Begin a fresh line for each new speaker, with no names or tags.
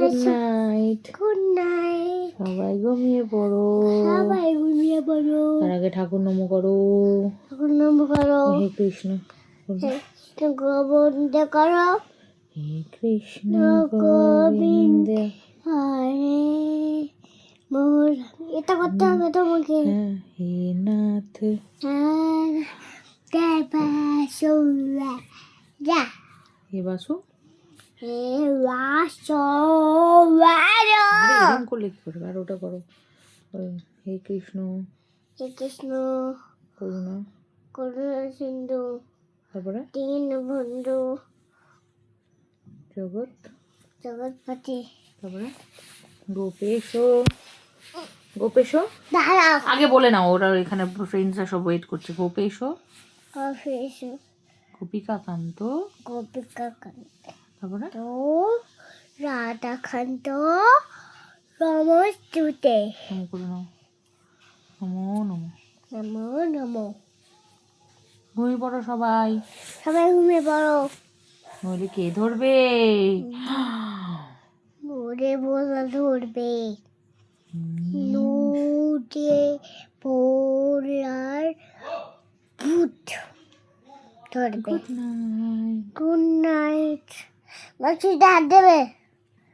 Good night.
Good night.
সবাই ঘুমিয়ে পড়ো।
সবাই ঘুমিয়ে পড়ো।
তার আগে ঠাকুর নম করো।
ঠাকুর নাম করো।
হে কৃষ্ণ।
হে কৃষ্ণ গোবিন্দ করো।
হে কৃষ্ণ গোবিন্দ
হরে মোর। এটা করতে হবে তোমাকে।
হ্যাঁ, হে নাথ।
হ্যাঁ দেবাসুরা যা।
হে বাসু।
হে বাসুরা।
আরে এরকম করলে কি করবে? আর ওটা করো। হে কৃষ্ণ
হে কৃষ্ণ
করুণা।
করুণা সিন্ধু
তারপরে
দীনবন্ধু
জগৎ।
জগৎপতি।
তারপরে গোপেশ। গোপেশ
দাঁড়াও।
আগে বলে নাও, ওরা এখানে ফ্রেন্ডসরা সব ওয়েট করছে। গোপেশ
গোপেশ
গোপিকাকান্ত।
গোপিকা কান্ত
তারপরে
রাধাকান্ত রমস্তুতে
নম করে নাও। নমো নমো।
নমো নমো।
ঘুমিয়ে পড়ো সবাই,
সবাই ঘুমিয়ে পড়ো।
নইলে কে ধরবে?
ওরে বলা ধরবে। নুটে পোলার ভূত ধরবে।
Good night.
Good night. বলছি হাত দেবে।